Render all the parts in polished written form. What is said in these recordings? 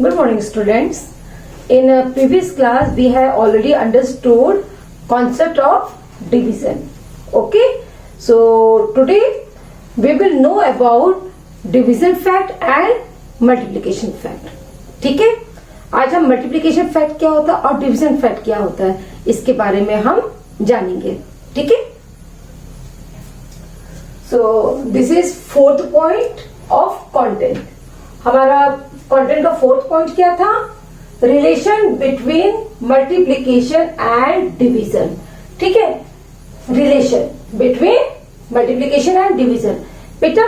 Good morning, students. In a previous class, we have already understood concept of division. Okay. So today we will know about division fact and multiplication fact. ठीक है, आज हम multiplication fact क्या होता है और division fact क्या होता है इसके बारे में हम जानेंगे. ठीक है. So this is fourth point of content. हमारा कंटेंट का फोर्थ पॉइंट क्या था? Relation between multiplication and division. ठीक है, relation between multiplication and division. बेटा,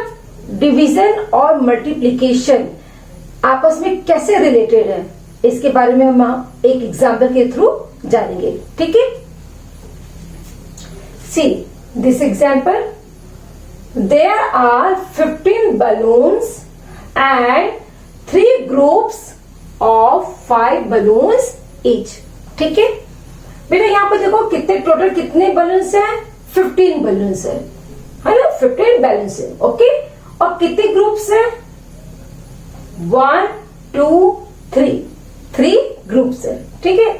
डिवीजन और मल्टीप्लिकेशन आपस में कैसे रिलेटेड है इसके बारे में हम एक एग्जाम्पल के थ्रू जानेंगे. ठीक है. See this example. There are 15 balloons and 3 groups of 5 balloons each. ठीक है. बेटा यहाँ पे देखो कितने टोटल कितने बलून्स हैं? 15 बलून्स है ना. 15 बैलून्स है. ओके. और कितने ग्रुप्स हैं? 1 2 3 ग्रुप्स है. ठीक है.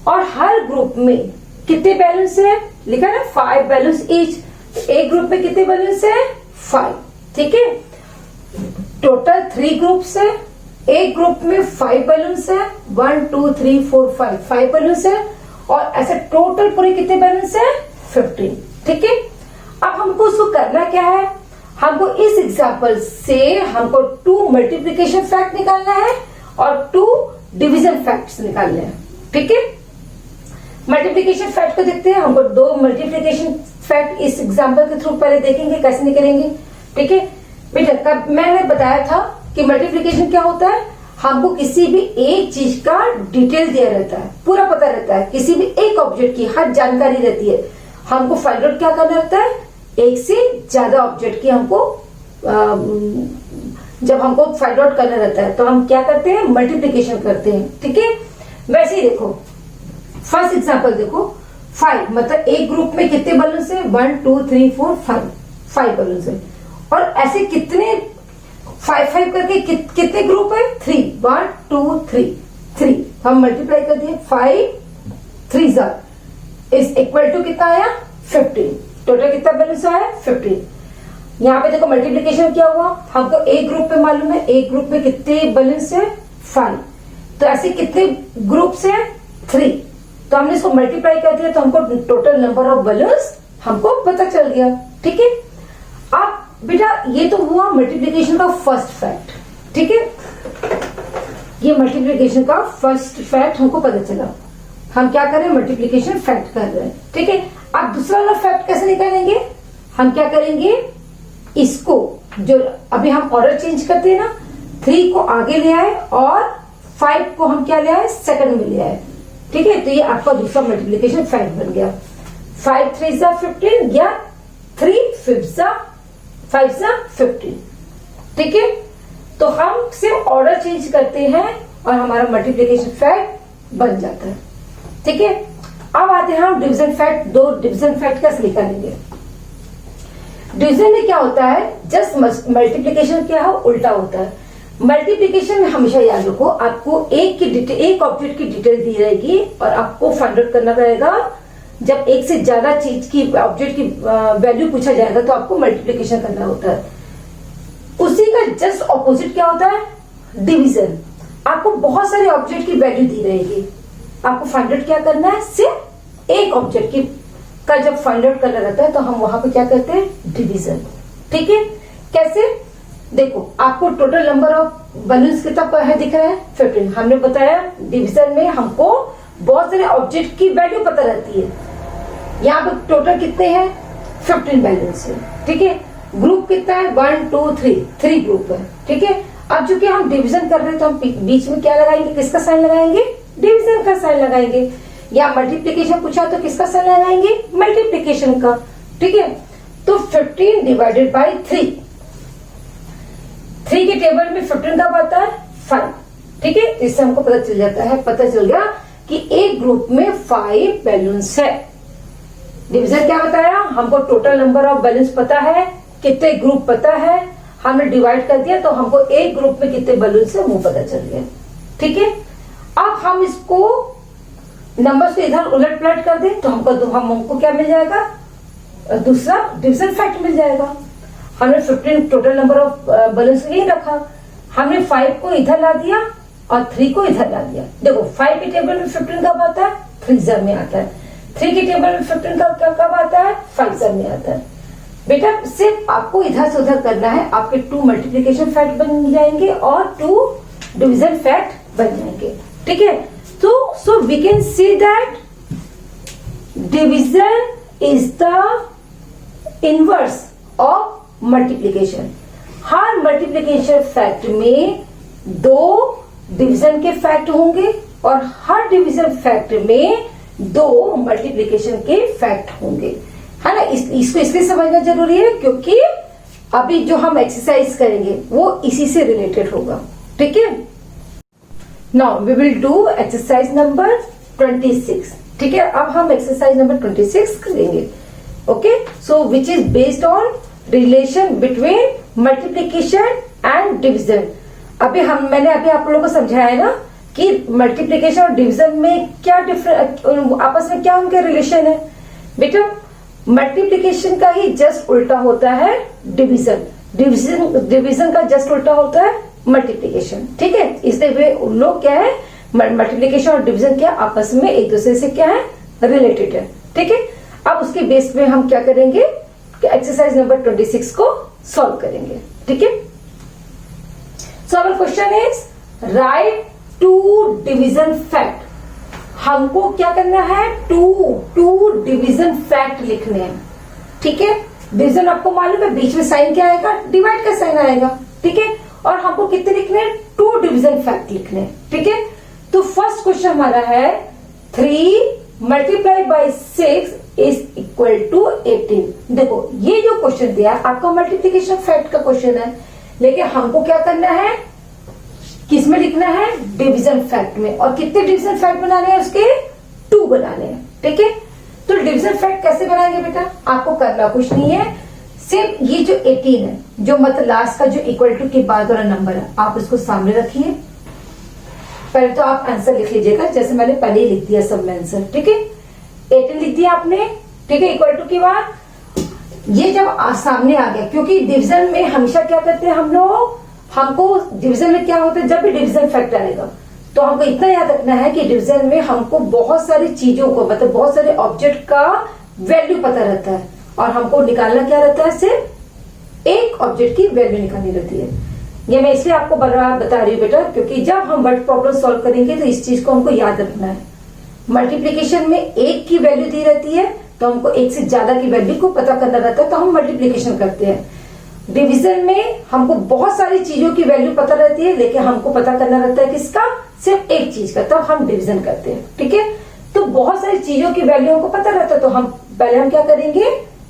और हर ग्रुप में कितने बैलून्स है? लिखा ना 5 बैलून्स ईच. एक ग्रुप में कितने बैलून्स है? 5. ठीक है. टोटल 3 ग्रुप्स है. एक ग्रुप में 5 बैलून्स है. 1 2 3 4 5 बैलून्स है. और ऐसे टोटल पूरे कितने बैलून्स है? 15. ठीक है. अब हमको उसको करना क्या है? हमको इस एग्जाम्पल से हमको 2 मल्टीप्लिकेशन फैक्ट निकालना है और 2 डिवीजन फैक्ट्स निकालने हैं. ठीक है. मल्टीप्लिकेशन फैक्ट को देखते हैं. हमको 2 मल्टीप्लिकेशन फैक्ट इस एग्जाम्पल के थ्रू पहले देखेंगे कैसे निकलेंगे. ठीक है. बेटा कब मैंने बताया था कि मल्टीप्लिकेशन क्या होता है? हमको किसी भी एक चीज का डिटेल दिया रहता है, पूरा पता रहता है. किसी भी एक ऑब्जेक्ट की हर जानकारी रहती है. हमको फाइंड आउट क्या करना रहता है? एक से ज्यादा ऑब्जेक्ट की हमको जब हमको फाइंड आउट करना रहता है तो हम क्या करते हैं? मल्टीप्लिकेशन करते हैं. ठीक है. वैसे ही देखो, फर्स्ट एग्जांपल देखो. 5 मतलब एक ग्रुप में कितने बलून्स है? 1 2 3 4 5 बलून्स है. और ऐसे कितने 5 करके कितने ग्रुप है? 3 1 2 3 हम मल्टीप्लाई कर दिए. 5 3 इज इक्वल टू कितना आया? 15. टोटल कितना बैलेंस आया? 15. यहाँ पे देखो मल्टीप्लिकेशन क्या हुआ? हमको एक ग्रुप पे मालूम है. एक ग्रुप में कितने बैलेंस है? 5. तो ऐसे कितने ग्रुप्स है? 3. तो हमने इसको मल्टीप्लाई कर दिया तो हमको टोटल नंबर ऑफ बैलेंस हमको पता चल गया. ठीक है. अब बेटा ये तो हुआ मल्टीप्लिकेशन का फर्स्ट फैक्ट. ठीक है. ये मल्टीप्लिकेशन का फर्स्ट फैक्ट हमको पता चला. हम क्या करें? मल्टीप्लिकेशन फैक्ट कर रहे हैं. ठीक है. अब दूसरा वाला फैक्ट कैसे निकालेंगे? हम क्या करेंगे? इसको जो अभी हम ऑर्डर चेंज करते हैं ना, 3 को आगे ले आए और 5 को हम क्या ले आए? सेकंड में ले आए. ठीक है. तो ये आपका दूसरा मल्टीप्लिकेशन फैक्ट बन गया. 5 3 15 या 3 5 15. ठीक है. तो हम सिर्फ ऑर्डर चेंज करते हैं और हमारा मल्टीप्लिकेशन फैक्ट बन जाता है. ठीक है. अब आते हैं हम डिवीजन फैक्ट. 2 डिवीजन फैक्ट कैसे निकालेंगे? डिवीजन में क्या होता है? जस्ट मल्टीप्लिकेशन क्या है? उल्टा होता है. मल्टीप्लिकेशन में हमेशा याद रखो, आपको एक ऑब्जेक्ट की डिटेल दी रहेगी और आपको फाइंड आउट करना रहेगा. जब एक से ज्यादा चीज की ऑब्जेक्ट की वैल्यू पूछा जाएगा तो आपको मल्टीप्लिकेशन करना होता है. उसी का जस्ट ऑपोजिट क्या होता है? डिवीजन. आपको बहुत सारे ऑब्जेक्ट की वैल्यू दी रहेगी. आपको फाइंड आउट क्या करना है? सिर्फ एक ऑब्जेक्ट की का जब फाइंड आउट करना रहता है तो हम वहां पे क्या करते हैं? डिवीजन. ठीक है. कैसे? देखो, आपको टोटल नंबर ऑफ बलून्स कितना है दिख रहा है? 15. हमने बताया डिवीजन में हमको बहुत सारे ऑब्जेक्ट की वैल्यू पता रहती है. यहाँ पे टोटल कितने हैं? 15 बैलून्स है. ठीक है. ग्रुप कितना है? 1 2 3 ग्रुप है. ठीक है. अब चूंकि हम डिवीजन कर रहे हैं तो हम बीच में क्या लगाएंगे? किसका साइन लगाएंगे? डिवीजन का साइन लगाएंगे. या मल्टीप्लिकेशन पूछा तो किसका साइन लगाएंगे? मल्टीप्लिकेशन का. ठीक है. तो 15 डिवाइडेड बाई 3 के टेबल में 15 कब आता है? 5. ठीक है. इससे हमको पता चल जाता है, पता चल गया कि एक ग्रुप में 5 बैलून्स है. डिवीजन क्या बताया? हमको टोटल नंबर ऑफ बैलून्स पता है, कितने ग्रुप पता है, हमने डिवाइड कर दिया तो हमको एक ग्रुप में कितने बैलून्स है वो पता चल गया. ठीक है, अब हम इसको नंबर्स को इधर उलट पलट कर दें तो हमको क्या मिल जाएगा, दूसरा डिवीजन फैक्ट मिल जाएगा। हमने 15 टोटल नंबर ऑफ बैलेंस यही रखा, हमने 5 को इधर ला दिया और 3 को इधर ला दिया। देखो 5 के टेबल में 15 कब आता है, 3 में आता है। 3 के टेबल में 15 कब आता है, 5 में आता है। बेटा सिर्फ आपको इधर से उधर करना है, आपके 2 मल्टीप्लीकेशन फैक्ट बन जाएंगे और 2 डिवीजन फैक्ट बन जाएंगे। ठीक है, तो so we can see that division is the inverse of multiplication. हर मल्टीप्लीकेशन फैक्ट में 2 डिवीजन के फैक्ट होंगे और हर डिवीजन फैक्ट में 2 मल्टीप्लीकेशन के फैक्ट होंगे, है ना। इसको इसलिए समझना जरूरी है क्योंकि अभी जो हम एक्सरसाइज करेंगे वो इसी से रिलेटेड होगा। ठीक है, now we will do exercise number 26। ठीक है, अब हम एक्सरसाइज नंबर 26 करेंगे। Okay, so which is based on relation between multiplication and division. मैंने अभी आप लोगों को समझाया ना कि मल्टीप्लीकेशन और डिवीजन में क्या डिफरेंस, आपस में क्या उनके रिलेशन है। बेटा मल्टीप्लीकेशन का ही जस्ट उल्टा होता है डिवीजन, डिवीजन का जस्ट उल्टा होता है मल्टीप्लीकेशन। ठीक है, इसलिए वे लोग क्या है, मल्टीप्लीकेशन और डिवीजन क्या आपस में एक दूसरे से क्या है, रिलेटेड है। ठीक है, अब उसके बेस पे हम क्या करेंगे, एक्सरसाइज नंबर 26 को सॉल्व करेंगे। ठीक है, so our question is right 2 division fact. हमको क्या करना है, 2 डिवीजन फैक्ट लिखने हैं। ठीक है, डिवीजन आपको मालूम है बीच में साइन क्या आएगा, डिवाइड का साइन आएगा। ठीक है, और हमको कितने लिखने हैं, 2 डिवीजन फैक्ट लिखने हैं। ठीक है, तो फर्स्ट क्वेश्चन हमारा है 3 multiplied by 6 is equal to 18। देखो ये जो क्वेश्चन दिया है आपका मल्टीप्लीकेशन फैक्ट का क्वेश्चन है, लेकिन हमको क्या करना है, किसमें लिखना है, डिवीजन फैक्ट में। और कितने डिवीजन फैक्ट बनाने हैं, उसके 2 बनाने हैं। ठीक है, तो डिवीजन फैक्ट कैसे बनाएंगे बेटा, आपको करना कुछ नहीं है, सिर्फ ये जो 18 है, जो मतलब लास्ट का जो इक्वल टू के बाद वाला नंबर है, आप इसको सामने रखिए। पहले तो आप आंसर लिख लीजिएगा, जैसे मैंने पहले ही लिख दिया सब में आंसर। ठीक है, 18 लिख दिया आपने। ठीक है, इक्वल टू के बाद ये जब सामने आ गया, क्योंकि डिवीजन में हमेशा क्या करते हैं हम लोग, हमको डिवीजन में क्या होता है, जब भी डिवीजन फैक्ट आएगा तो हमको इतना याद रखना है कि डिवीजन में हमको बहुत सारी चीजों को, मतलब बहुत सारे ऑब्जेक्ट का वैल्यू पता रहता है और हमको निकालना क्या रहता है, सिर्फ एक ऑब्जेक्ट की वैल्यू निकालनी रहती है। ये मैं इसलिए आपको बता रही हूँ बेटा, क्योंकि जब हम वर्ड प्रॉब्लम सॉल्व करेंगे तो इस चीज को हमको याद रखना है। मल्टीप्लीकेशन में 1 की वैल्यू दी रहती है तो हमको 1 से ज्यादा की वैल्यू को पता करना रहता है, तो हम मल्टीप्लीकेशन करते हैं। डिवीजन में हमको बहुत सारी चीजों की वैल्यू पता रहती है, लेकिन हमको पता करना रहता है किसका, सिर्फ एक चीज का, तब हम डिवीजन करते हैं। ठीक है, तो बहुत सारी चीजों की वैल्यू हमको पता रहता है, तो हम क्या करेंगे,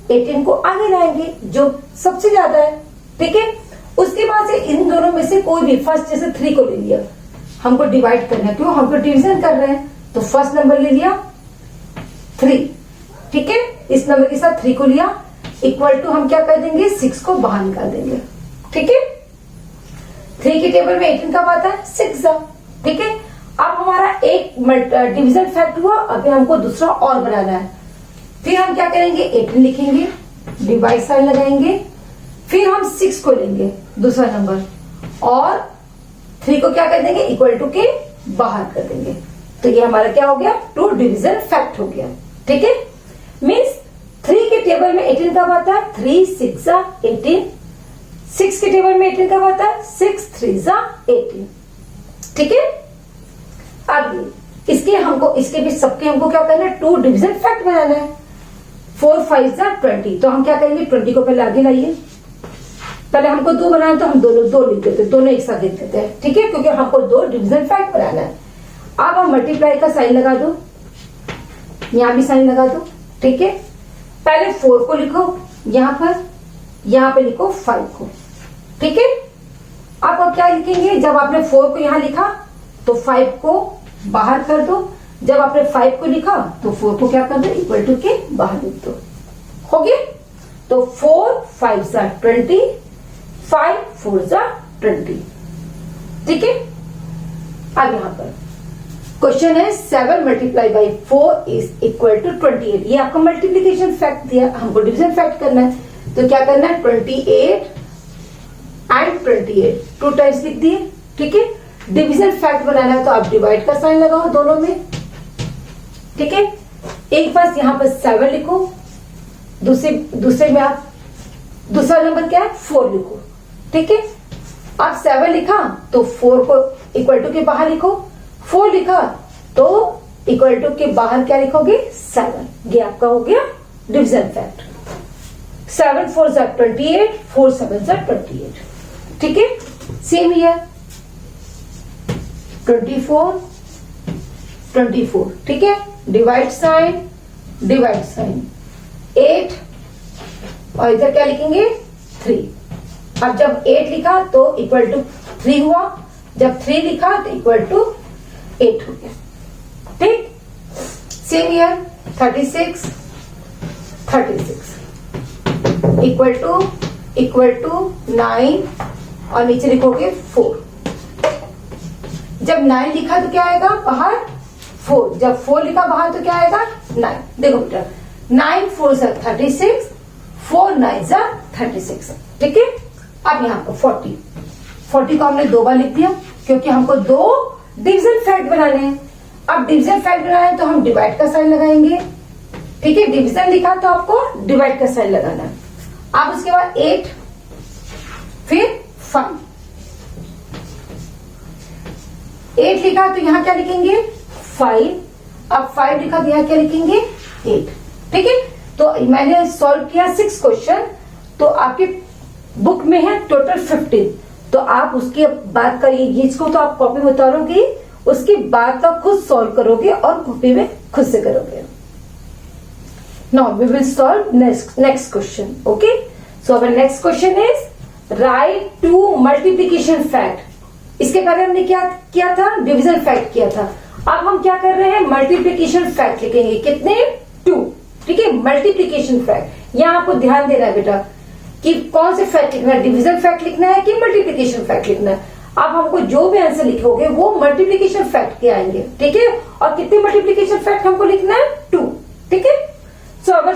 18 को आगे लाएंगे जो सबसे ज्यादा है। ठीक है, उसके बाद से इन दोनों में से कोई भी, फर्स्ट जैसे 3 को ले लिया, हमको डिवाइड करना है, क्यों, हमको डिवीजन कर रहे हैं, तो फर्स्ट नंबर ले लिया 3। ठीक है, इस नंबर के साथ 3 को लिया, इक्वल टू हम क्या कर देंगे, 6 को बाहर निकाल देंगे। ठीक है, 3 के टेबल में 18 कब आता है, 6। ठीक है, अब हमारा एक डिवीजन फैक्ट हुआ, अभी हमको दूसरा और बनाना है। फिर हम क्या करेंगे, 18 लिखेंगे, डिवाइड साइन लगाएंगे, फिर हम 6 को लेंगे दूसरा नंबर और 3 को क्या कर देंगे, इक्वल टू के बाहर कर देंगे। तो ये हमारा क्या हो गया, 2 डिवीजन फैक्ट हो गया। ठीक है, मीन्स 3 के टेबल में 18 कब आता है, 3 6 18। 6 के टेबल में 18 कब आता है, 6 3 18। ठीक है, अब इसके भी सबके हमको क्या करना है, 2 डिवीजन फैक्ट बनाना है। 4 5 20, तो हम क्या करेंगे, 20 को पहले आगे लाइए। पहले हमको 2 बनाना तो हम दो लिख देते, दोनों एक साथ लिख देते हैं। ठीक है, क्योंकि हमको 2 डिवीजन फैक्ट बनाना है। अब हम मल्टीप्लाई का साइन लगा दो, यहां भी साइन लगा दो। ठीक है, पहले 4 को लिखो यहां पे लिखो 5 को। ठीक है, अब क्या लिखेंगे, जब आपने 4 को यहां लिखा तो 5 को बाहर कर दो, जब आपने 5 को लिखा तो 4 को क्या कर दो, इक्वल टू के बाहर लिख दो। हो गया, तो 4 5 20, 5 4 20। ठीक है, अब यहाँ पर क्वेश्चन है 7 multiply by 4 is equal to 28। ये आपका मल्टीप्लीकेशन फैक्ट दिया, हमको डिवीजन फैक्ट करना है, तो क्या करना है 28 एंड 28 2 टाइम्स लिख दिए। ठीक है, डिवीजन फैक्ट बनाना है तो आप डिवाइड का साइन लगाओ दोनों में। ठीक है, एक बार यहां पर 7 लिखो, दूसरे में आप दूसरा नंबर क्या है 4 लिखो। ठीक है, आप 7 लिखा तो 4 को इक्वल टू के बाहर लिखो, 4 लिखा तो इक्वल टू के बाहर क्या लिखोगे 7। ये आपका हो गया डिवीजन फैक्ट। 7 4 ज़ा 28, 4 7 ज़ा 28। ठीक है, सेम हियर 24 24। ठीक है, डिवाइड साइन 8 और इधर क्या लिखेंगे 3। अब जब 8 लिखा तो इक्वल टू 3 हुआ, जब 3 लिखा तो इक्वल टू 8 हो गया। ठीक, सेम हियर 36 इक्वल टू 9 और नीचे लिखोगे 4। जब 9 लिखा तो क्या आएगा बाहर 4, जब 4 लिखा बाहर तो क्या आएगा 9। देखो बेटा 9 4 ज़ा 36, 4 9 ज़ा 36। ठीक है, अब यहाँ पर 40 को हमने 2 बार लिख दिया क्योंकि हमको 2 डिवीजन फैक्ट बनाने हैं। अब डिवीजन फैक्ट बनाना है तो हम डिवाइड का साइन लगाएंगे। ठीक है, डिवीजन लिखा तो आपको डिवाइड का साइन लगाना है। अब उसके बाद 8 फिर 5। 8 लिखा तो यहां क्या लिखेंगे 5, अब 5 लिखा तो यहां क्या लिखेंगे 8। ठीक है, तो मैंने सॉल्व किया 6 क्वेश्चन, तो आपके बुक में है टोटल 15। तो आप उसके बाद का ये इसको तो आप कॉपी में उतारोगे, उसके बाद का खुद सॉल्व करोगे और कॉपी में खुद से करोगे। Now we will solve next question. Okay, so our next question is right 2 multiplication fact. इसके पहले हमने क्या किया था डिवीजन फैक्ट किया था, अब हम क्या कर रहे हैं मल्टीप्लीकेशन फैक्ट लिखेंगे। कितने 2। ठीक है, मल्टीप्लीकेशन फैक्ट। यहां आपको ध्यान देना है बेटा कि कौन से फैक्ट लिखना है, डिवीजन फैक्ट लिखना है कि मल्टीप्लीकेशन फैक्ट लिखना है। अब हमको जो भी आंसर लिखोगे वो मल्टीप्लीकेशन फैक्ट के आएंगे। ठीक है, और कितने मल्टीप्लीकेशन फैक्ट हमको लिखना है 2। ठीक है, सो अवर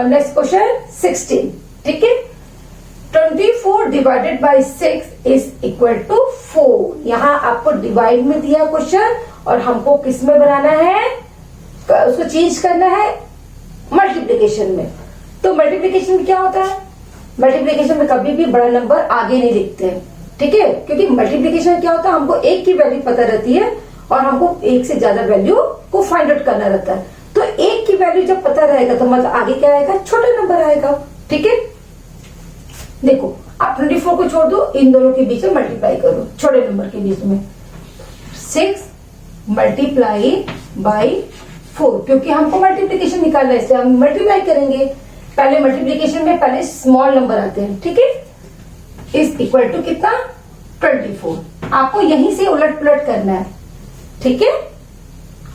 नेक्स्ट क्वेश्चन 16। ठीक है, 24 divided by 6 is equal to 4। यहाँ आपको डिवाइड में दिया क्वेश्चन और हमको किस में बनाना है, उसको चेंज करना है मल्टीप्लीकेशन में। तो मल्टीप्लीकेशन में क्या होता है, मल्टीप्लीकेशन में कभी भी बड़ा नंबर आगे नहीं लिखते हैं। ठीक है, क्योंकि मल्टीप्लीकेशन में क्या होता है हमको एक की वैल्यू पता रहती है और हमको एक से ज्यादा वैल्यू को फाइंड आउट करना रहता है। तो एक की वैल्यू जब पता रहेगा तो मतलब आगे क्या आएगा छोटा नंबर आएगा। ठीक है, देखो आप 24 को छोड़ दो, इन दोनों के बीच में मल्टीप्लाई करो, छोटे नंबर के बीच में 6 मल्टीप्लाई बाई 4, क्योंकि हमको मल्टीप्लीकेशन निकालना है इसलिए हम मल्टीप्लाई करेंगे। पहले मल्टीप्लीकेशन में पहले स्मॉल नंबर आते हैं। ठीक है, इज इक्वल टू कितना 24। आपको यहीं से उलट पुलट करना है। ठीक है,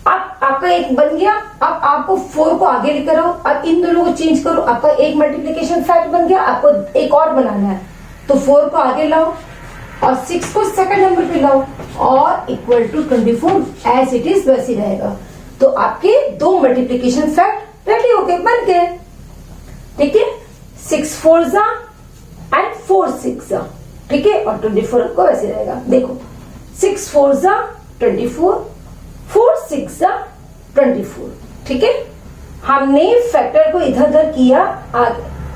अब आपका एक बन गया, अब आपको 4 को आगे लेकर आओ, अब इन दोनों को चेंज करो, आपका एक मल्टीप्लीकेशन फैक्ट बन गया। आपको एक और बनाना है तो 4 को आगे लाओ और 6 को सेकंड नंबर पे लाओ और equal to 24 as it is वैसे रहेगा। तो आपके 2 मल्टीप्लीकेशन फैक्ट रेडी हो गए, बन गए। ठीक है, 6 4 ज़ा एंड 4 6 ज़ा। ठीक है, और 24 आपको वैसे रहेगा। देखो 6 4 ज़ा 24, 4 6 ज़ा 24। ठीक है, हमने फैक्टर को इधर उधर किया,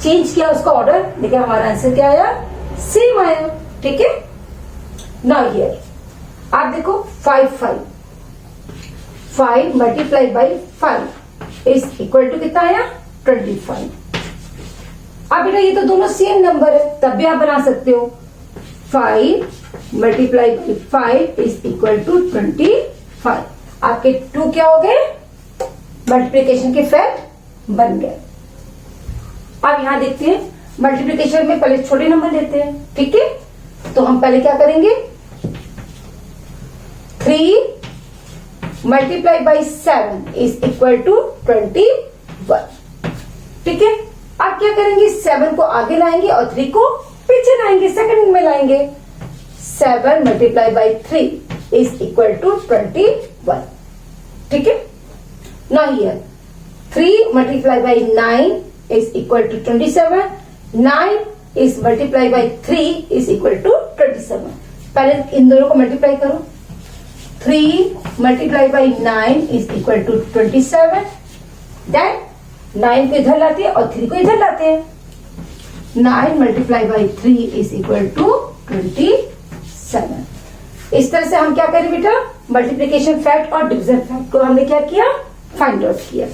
चेंज किया उसका ऑर्डर, देखिए हमारा आंसर क्या आया सेम आया। ठीक है, नाउ हियर आप देखो 5 multiply by 5 is equal to कितना आया 25। अब बेटा ये तो दोनों सेम नंबर है, तब भी आप बना सकते हो 5 multiply by 5 is equal to 25। आपके 2 क्या हो गए मल्टीप्लीकेशन के फैक्ट बन गए। अब यहां देखते हैं मल्टीप्लीकेशन में पहले छोटे नंबर लेते हैं। ठीक है, तो हम पहले क्या करेंगे 3 multiply by 7 is equal to 21। ठीक है, अब क्या करेंगे 7 को आगे लाएंगे और 3 को पीछे लाएंगे, सेकंड में लाएंगे। 7 multiply by 3 is equal to 21. ठीक है. Now here 3 multiply by 9 is equal to 27. 9 is multiply by 3 is equal to 27. पहले इन दोनों को मल्टीप्लाई करो. 3 multiply by 9 is equal to 27. Then 9 को इधर लाते हैं और 3 को इधर लाते हैं. 9 multiply by 3 is equal to 27. इस तरह से हम क्या करें बेटा, मल्टीप्लीकेशन फैक्ट और डिवीजन फैक्ट को हमने क्या किया, फाइंड आउट किया.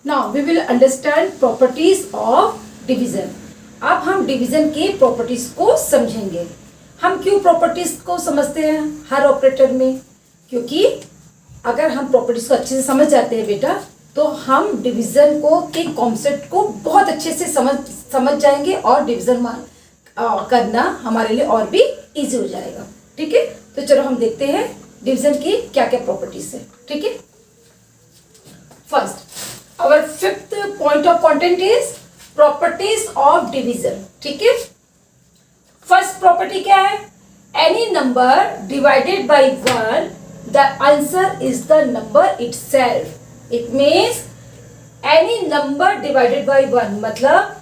Now we will understand properties of division. अब हम डिवीजन के प्रॉपर्टीज को समझेंगे. हम क्यों प्रॉपर्टीज को समझते हैं हर ऑपरेटर में, क्योंकि अगर हम प्रॉपर्टीज को अच्छे से समझ जाते हैं बेटा, तो हम डिवीजन को के कॉन्सेप्ट को बहुत अच्छे से समझ जाएंगे और डिवीजन करना हमारे लिए और भी इजी हो जाएगा. ठीक है, तो चलो हम देखते हैं डिवीजन की क्या क्या प्रॉपर्टीज है. ठीक है. First hour fifth point of content is properties of division. ठीक है. फर्स्ट प्रॉपर्टी क्या है, any number divided by 1 the answer is the number itself. It means any number divided by 1, मतलब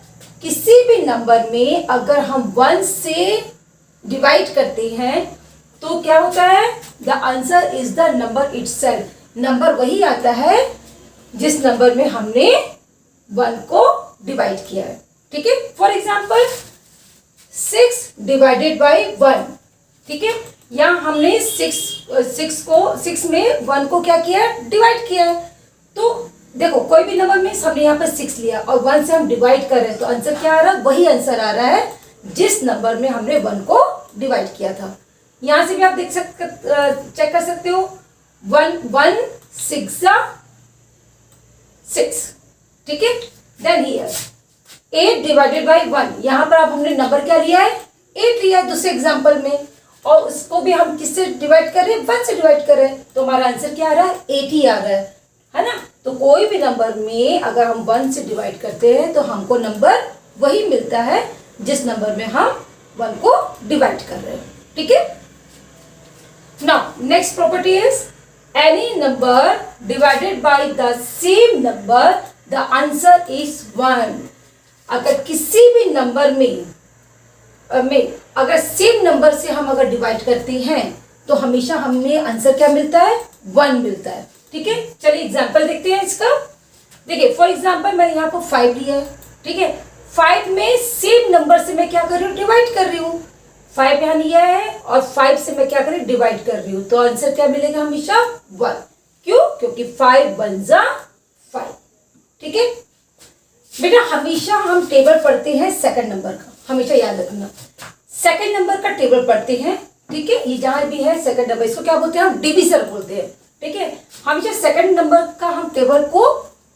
किसी भी नंबर में अगर हम 1 से डिवाइड करते हैं तो क्या होता है, the answer is the number itself. Number वही आता है जिस नंबर में हमने 1 को डिवाइड किया है. ठीक है. For example 6 divided by 1. ठीक है. यहाँ हमने 6 में 1 को क्या किया है, डिवाइड किया है. तो देखो कोई भी नंबर में हमने यहाँ पर 6 लिया और 1 से हम डिवाइड कर रहे हैं, तो आंसर क्या आ रहा है, वही आंसर आ रहा है जिस नंबर में हमने 1 को डिवाइड किया था. यहाँ से भी आप देख सकते, चेक कर सकते हो. 1 6 6. ठीक है. Then here 8 divided by 1. यहाँ पर अब हमने नंबर क्या लिया है, 8 लिया है दूसरे एग्जाम्पल में, और उसको भी हम किससे डिवाइड कर रहे हैं, 1 से डिवाइड कर रहे हैं, तो हमारा आंसर क्या आ रहा है, 8 ही आ रहा है ना. तो कोई भी नंबर में अगर हम 1 से डिवाइड करते हैं तो हमको नंबर वही मिलता है जिस नंबर में हम 1 को डिवाइड कर रहे हैं. ठीक है. Now next property is any number divided by the same number the answer is 1. अगर किसी भी नंबर में अगर सेम नंबर से हम अगर डिवाइड करते हैं तो हमेशा हमें आंसर क्या मिलता है, 1 मिलता है. ठीक है. चलिए एग्जांपल देखते हैं इसका. देखिए फॉर एग्जांपल मैंने यहाँ पर 5 लिया है. ठीक है. 5 में सेम नंबर से मैं क्या कर रही हूँ, डिवाइड कर रही हूँ. 5 यहाँ लिया है और 5 से मैं क्या कर रही हूँ, डिवाइड कर रही हूँ, तो आंसर क्या मिलेगा, हमेशा 1. क्यों, क्योंकि 5 1 जा 5. ठीक है बेटा. हमेशा हम टेबल पढ़ते हैं सेकंड नंबर का, हमेशा याद रखना. सेकंड नंबर का टेबल पढ़ते हैं. ठीक है. ये जहां भी है सेकंड नंबर, इसको क्या बोलते हैं, हम डिविजन बोलते हैं. ठीक है. हमेशा सेकंड नंबर का हम टेबल को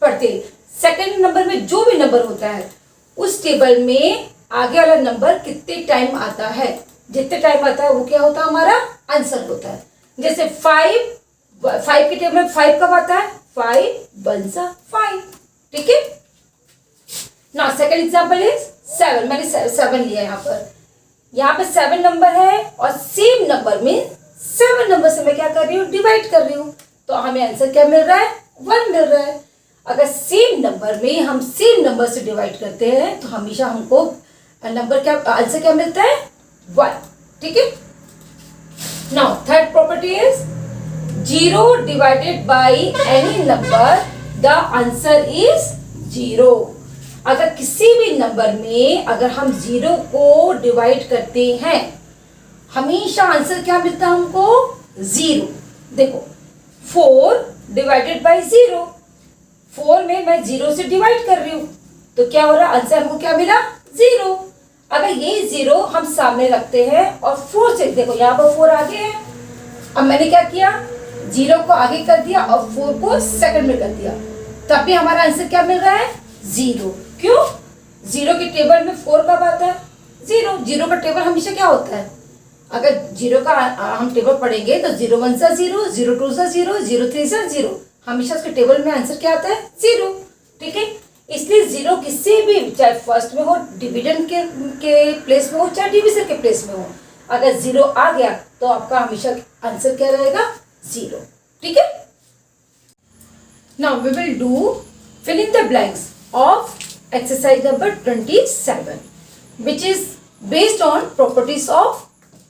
पढ़ते हैं. सेकंड नंबर में जो भी नंबर होता है उस टेबल में आगे वाला नंबर कितने टाइम आता है, जितने टाइम आता है वो क्या होता है, हमारा आंसर होता है. जैसे 5 के टेबल में 5 कब आता है, 5 1 जा 5. ठीक है. Now second example is 7. मैंने 7 लिया यहाँ पे 7 नंबर है और सेम नंबर में 7 नंबर से मैं क्या कर रही हूँ, डिवाइड कर रही हूँ, तो हमें आंसर क्या मिल रहा है, 1 मिल रहा है. अगर सेम नंबर में हम सेम नंबर से डिवाइड करते हैं तो हमेशा हमको नंबर क्या, आंसर क्या मिलता है, 1. ठीक है. Now third property is 0 divided by any number the answer is 0. अगर किसी भी नंबर में अगर हम 0 को डिवाइड करते हैं हमेशा आंसर क्या मिलता है हमको, 0. देखो 4 डिवाइडेड बाई 0. 4 में मैं 0 से डिवाइड कर रही हूँ तो क्या हो रहा है, आंसर हमको क्या मिला, 0. अगर ये 0 हम सामने रखते हैं और 4 से, देखो यहाँ पर 4 आगे है, अब मैंने क्या किया, 0 को आगे कर दिया और 4 को सेकंड में कर दिया, तब भी हमारा आंसर क्या मिल रहा है, 0. क्यों, 0 के टेबल में 4 कब आता है, 0. 0 का टेबल हमेशा क्या होता है, अगर 0 का हम टेबल पढ़ेंगे तो 0 1 सा 0, 0 2 सा 0, 0 3 सा 0, हमेशा उसके टेबल में आंसर क्या आता है, 0. ठीक है. इसलिए 0 किसी भी, चाहे फर्स्ट में हो, डिवीजन के प्लेस में हो, चाहे डिवीजन के प्लेस में हो, अगर 0 आ गया तो आपका हमेशा आंसर क्या रहेगा 0। ठीक है, now we will do fill in the blanks of exercise number 27 which is based on properties of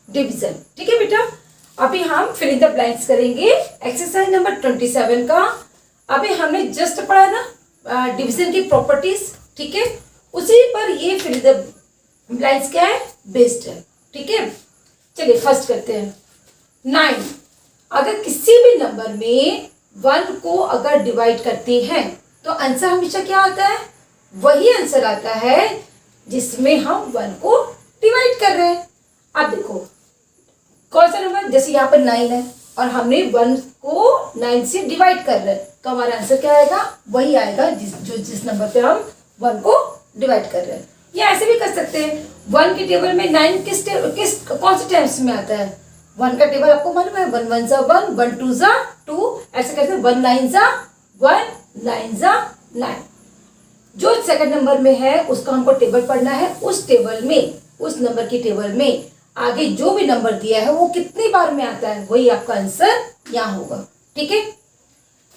division. ठीक है बेटा, अभी हम फिल इन द ब्लैंक्स करेंगे एक्सरसाइज नंबर 27 का। अभी हमने जस्ट पढ़ा ना डिवीजन की प्रॉपर्टीज, ठीक है, उसी पर ये फिल इन द ब्लैंक्स क्या है, बेस्ड है। ठीक है, चलिए फर्स्ट करते हैं। 9, अगर किसी भी नंबर में 1 को अगर डिवाइड करते हैं तो आंसर हमेशा क्या आता है, वही आंसर आता है जिसमें हम 1 को डिवाइड कर रहे हैं। अब देखो कौन सा नंबर, जैसे यहाँ पर 9 है और हमने 1 को 9 से डिवाइड कर रहे हैं, तो हमारा आंसर क्या आएगा, वही आएगा जिस नंबर पे हम 1 को डिवाइड कर रहे हैं। या ऐसे भी कर सकते हैं, 1 के टेबल में 9 कौन से टाइम्स में आता है, 1 का टेबल आपको मालूम है, 1 1 * 1, 1 2 * 2, ऐसे करते हैं 1 9 * 1, 9 * 9। जो सेकंड नंबर में है उसका हमको टेबल पढ़ना है, उस टेबल में, उस नंबर की टेबल में आगे जो भी नंबर दिया है वो कितनी बार में आता है, वही आपका आंसर यहाँ होगा। ठीक है,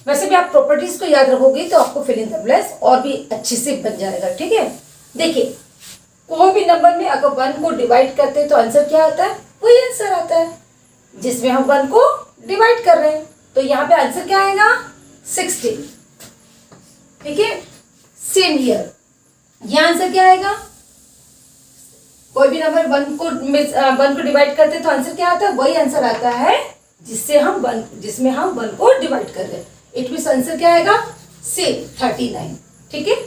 वैसे भी आप प्रॉपर्टीज को याद रखोगे तो आपको फिल इन द ब्लैंक्स और भी अच्छे से बन जाएगा। ठीक है, देखिए कोई भी नंबर में अगर 1 को डिवाइड करते हैं तो आंसर क्या आता है, वही आंसर आता है जिसमें हम 1 को डिवाइड कर रहे हैं। तो यहाँ पे आंसर क्या आएगा, 16। ठीक है, सेम हियर, यह आंसर क्या आएगा, कोई भी नंबर 1 को डिवाइड करते हैं तो आंसर क्या आता है, वही आंसर आता है जिसमें हम 1 को डिवाइड कर रहे हैं। इट मींस आंसर क्या आएगा, सेम 39। ठीक है,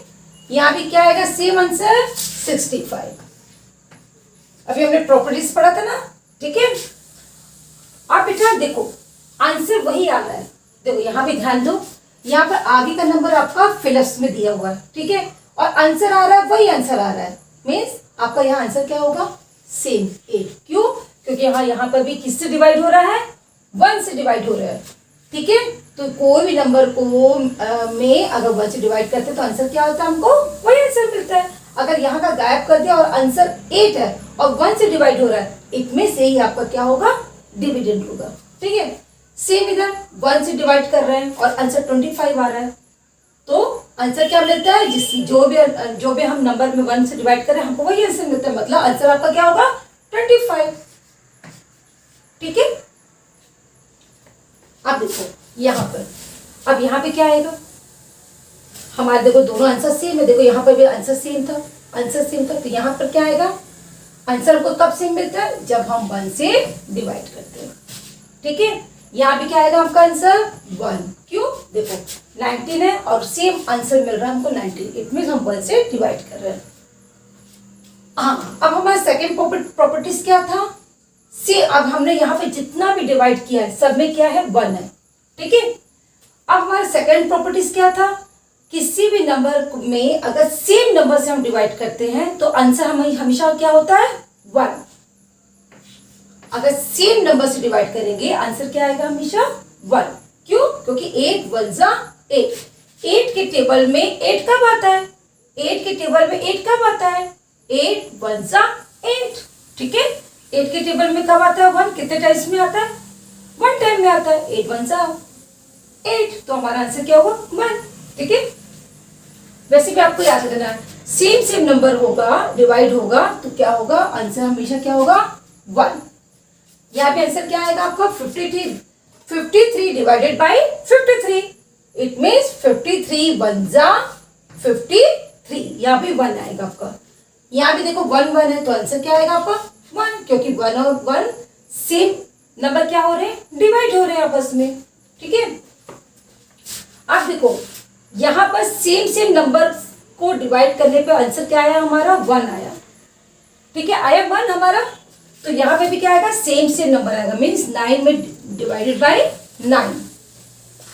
यहाँ भी क्या आएगा, सेम आंसर 65। अभी हमने प्रॉपर्टीज पढ़ा था ना। ठीक है, आप बेटा देखो आंसर वही आ रहा है, देखो यहाँ भी ध्यान दो, यहाँ पर आगे का नंबर आपका फिलप्स में दिया हुआ है। ठीक है, और आंसर आ रहा है, वही आंसर आ रहा है, मीन्स आपका यहाँ आंसर क्या होगा, सेम 8। क्यों, क्योंकि यहाँ पर भी किससे डिवाइड हो रहा है, 1 से डिवाइड हो रहा है। ठीक है, तो कोई भी नंबर को में अगर 1 से डिवाइड करते हैं तो आंसर क्या होता है, हमको वही आंसर मिलता है। अगर यहाँ का गायब कर दिया और आंसर 8 है और 1 से डिवाइड हो रहा है, इनमें से ही आपका क्या होगा, डिविडेंड होगा। ठीक है, सेम इधर 1 से डिवाइड कर रहे हैं और आंसर 25 आ रहा है, तो आंसर क्या मिलता है, जो भी हम नंबर में 1 से डिवाइड करें हमको वही आंसर मिलता है, मतलब आंसर आपका क्या होगा, 25। ठीक है, अब देखो यहाँ पर, अब यहाँ पे क्या आएगा, हमारे देखो दोनों आंसर सेम है, देखो यहाँ पर भी आंसर सेम था, तो यहाँ पर क्या आएगा, आंसर हमको कब सेम मिलता है, जब हम 1 से डिवाइड करते हैं। ठीक है, यहाँ भी क्या आएगा आपका आंसर 1। क्यों, देखो 19 है और सेम आंसर मिल रहा है हमको 19, इट मींस हम 1 से डिवाइड कर रहे हैं। हाँ, अब हमारा सेकंड प्रॉपर्टीज क्या था, अब हमने यहाँ पे जितना भी डिवाइड किया है सब में क्या है, 1 है। ठीक है, अब हमारा सेकंड प्रॉपर्टीज क्या था, किसी भी नंबर में अगर सेम नंबर से हम डिवाइड करते हैं तो आंसर हमेशा क्या होता है, 1। अगर सेम नंबर से डिवाइड करेंगे आंसर क्या आएगा, हमेशा 1। क्यों, क्योंकि 8 1 * 8, 8 के टेबल में 8 कब आता है, 8 के टेबल में 8 कब आता है, 8 1 * 8। ठीक है, 8 के टेबल में कब आता है, 1 कितने टाइम्स में आता है, 1 टाइम में आता है, 8 1 * 8, तो हमारा आंसर क्या होगा, 1। ठीक है, वैसे भी आपको याद रखना है, सेम नंबर होगा, डिवाइड होगा तो क्या होगा, आंसर हमेशा क्या होगा, 1। यहाँ पे आंसर क्या आएगा आपका, 53 डिवाइडेड बाई 53, इट मीन्स 53 1 * 53, यहाँ पे 1 आएगा आपका। यहाँ भी देखो 1 1 है तो आंसर क्या आएगा आपका, 1, क्योंकि 1 और 1 सेम नंबर क्या हो रहे हैं, डिवाइड हो रहे हैं आपस में। ठीक है, अब देखो यहाँ पर सेम नंबर को डिवाइड करने पे आंसर क्या आया हमारा, 1 आया। ठीक है, आया 1 हमारा, तो यहाँ पे भी क्या आएगा, सेम नंबर आएगा, मीन्स 9 में divided by 9,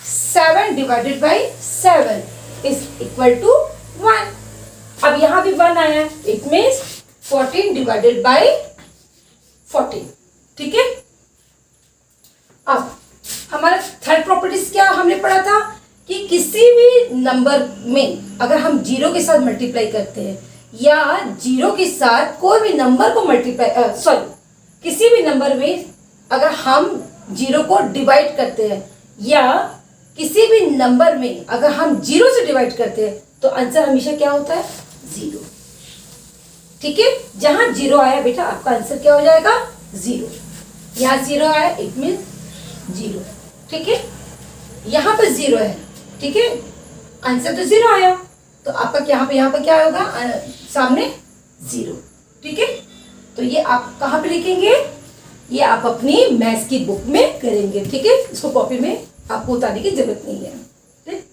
7 divided by 7 is equal to 1। अब यहाँ भी 1 आया, इट मीन्स 14 डिवाइडेड बाई 14। ठीक है, अब हमारा थर्ड प्रॉपर्टीज क्या हमने पढ़ा था कि किसी भी नंबर में अगर हम 0 के साथ मल्टीप्लाई करते हैं या 0 के साथ कोई भी नंबर को किसी भी नंबर में अगर हम जीरो को डिवाइड करते हैं या किसी भी नंबर में अगर हम जीरो से डिवाइड करते हैं तो आंसर हमेशा क्या होता है, जीरो। ठीक है, जहां जीरो आया बेटा आपका आंसर क्या हो जाएगा, जीरो। यहाँ जीरो आया इट मीन जीरो। ठीक है, यहाँ पर जीरो है, ठीक है, आंसर तो जीरो आया तो आपका यहाँ पे क्या होगा, सामने जीरो। ठीक है, तो ये आप कहाँ पे लिखेंगे, ये आप अपनी मैथ्स की बुक में करेंगे। ठीक है, इसको कॉपी में आपको उतारने की जरूरत नहीं है। ठीक,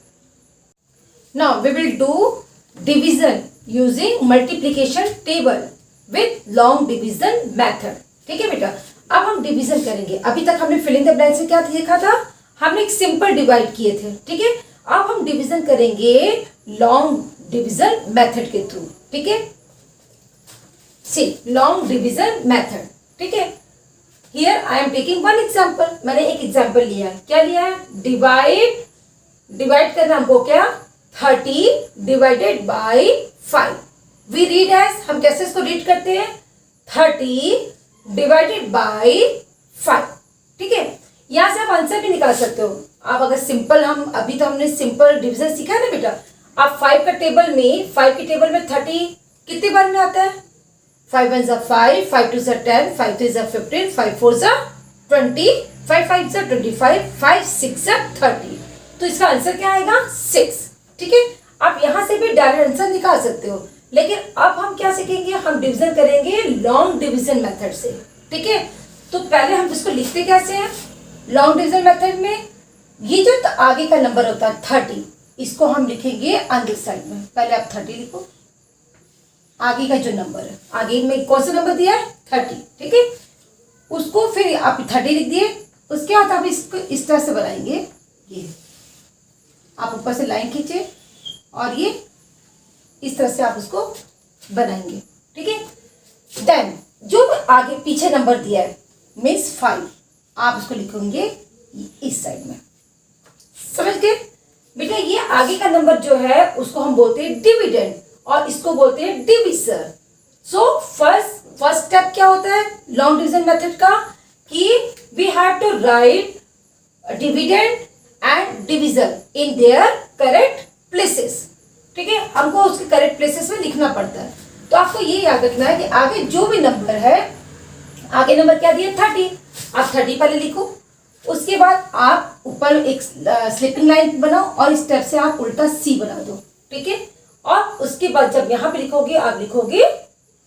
now we will do division using multiplication table with long division method. ठीक है बेटा, अब हम डिवीजन करेंगे। अभी तक हमने फिल इन द ब्लैंक्स से क्या देखा था, हमने एक सिंपल डिवाइड किए थे। ठीक है, अब हम डिवीजन करेंगे लॉन्ग डिवीजन मेथड के थ्रू। ठीक है, सी लॉन्ग डिवीजन मेथड। ठीक है, here I am taking one example. मैंने एक एग्जांपल लिया है, क्या लिया है, डिवाइड करना हमको क्या, 30 divided by 5। We read as, हम कैसे इसको रीड करते हैं, 30 डिवाइडेड बाय 5। ठीक है, यहां से आप आंसर भी निकाल सकते हो। आप अगर सिंपल, हम अभी तो हमने सिंपल डिवीजन सीखा है ना बेटा, आप 5 के टेबल में 30 कितने बार में आता है, 5 1 जा 5, 5 2 जा 10, 5 3 जा 15, 5 4 जा 20, 5 5 जा 25, 5 6 जा 30। तो इसका आंसर क्या आएगा, 6। ठीक है, आप यहां से भी डायरेक्ट आंसर निकाल सकते हो, लेकिन अब हम क्या सीखेंगे, हम डिवीजन करेंगे लॉन्ग डिवीजन मेथड से। ठीक है, तो पहले हम इसको लिखते कैसे हैं, लॉन्ग डिवीजन मेथड में ये जो आगे का नंबर होता है 30, इसको हम लिखेंगे ऑन दिस साइड में। पहले आप 30 लिखो, आगे का जो नंबर है, आगे में कौन सा नंबर दिया है, 30। ठीक है, उसको फिर आप 30 लिख दिए, उसके बाद आप इसको इस तरह से बनाएंगे, ये आप ऊपर से लाइन खींचे और ये इस तरह से आप उसको बनाएंगे। ठीक है, देन जो आगे पीछे नंबर दिया है मीन्स 5, आप उसको लिखेंगे इस साइड में। समझ गए बेटा, ये आगे का नंबर जो है उसको हम बोलते हैं डिविडेंड और इसको बोलते हैं डिविजर। सो फर्स्ट स्टेप क्या होता है लॉन्ग डिवीजन मेथड का, कि we have to write dividend and divisor in their correct places. ठीक है, हमको उसके करेक्ट प्लेसेस में लिखना पड़ता है। तो आपको ये याद रखना है कि आगे जो भी नंबर है, आगे नंबर क्या दिया 30, आप 30 पहले लिखो, उसके बाद आप ऊपर एक स्लिपिंग लाइन बनाओ और इस स्टेप से आप उल्टा सी बना दो। ठीक है, और उसके बाद जब यहाँ पे लिखोगे आप लिखोगे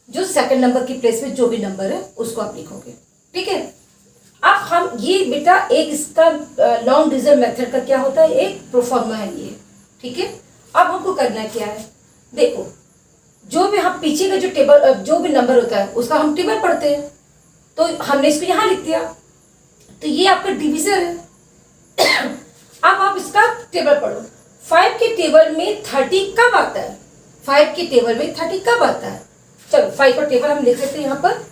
जो सेकंड नंबर की प्लेस में जो भी नंबर है उसको आप लिखोगे। ठीक है, अब हम ये बेटा एक इसका लॉन्ग डिवीजन मेथड का क्या होता है, एक प्रोफॉर्मा है ये। ठीक है, अब हमको करना क्या है, देखो जो भी हम पीछे का जो टेबल जो भी नंबर होता है उसका हम टेबल पढ़ते हैं, तो हमने इसको यहाँ लिख दिया, तो ये आपका डिवीजर है। अब आप इसका टेबल पढ़ो, 5 के टेबल में 30 कब आता है, 5 के टेबल में 30 कब आता है, चलो 5 का टेबल हम लिख सकते हैं यहाँ पर।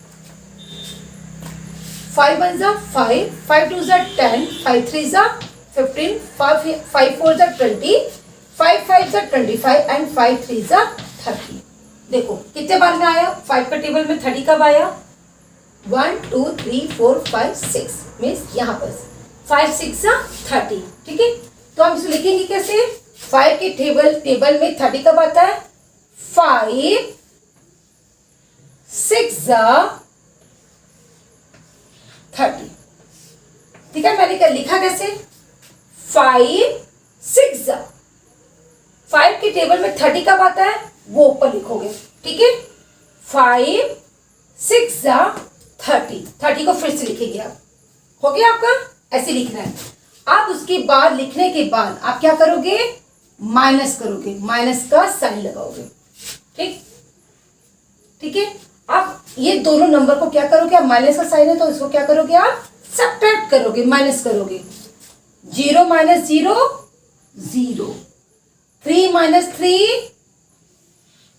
5 1 जा 5, 5 2 जा 10, 5 3 जा 15, 5 4 जा 20, 5 5 जा 25 एंड 5 3 जा 30। देखो कितने बार में आया, 5 का टेबल में 30 कब आया, 1 2 3 4 5 6 मीन्स यहाँ पर 5 6 जा 30। ठीक है, तो हम इसको लिखेंगे कैसे, 5 के टेबल में 30 कब आता है, 5 6 जा 30। ठीक है, मैंने क्या लिखा कैसे, 5 6 जा, 5 के टेबल में 30 कब आता है वो ऊपर लिखोगे। ठीक है, 5 6 जा 30 को फिर से लिखेंगे आप, हो गया आपका, ऐसे लिखना है। अब उसके बाद लिखने के बाद आप क्या करोगे, माइनस करोगे, माइनस का साइन लगाओगे। ठीक, ठीक है, अब ये दोनों नंबर को क्या करोगे आप, माइनस का साइन है तो इसको क्या करोगे आप, सब्ट्रैक्ट करोगे, माइनस करोगे। 0 - 0 0, 3 - 3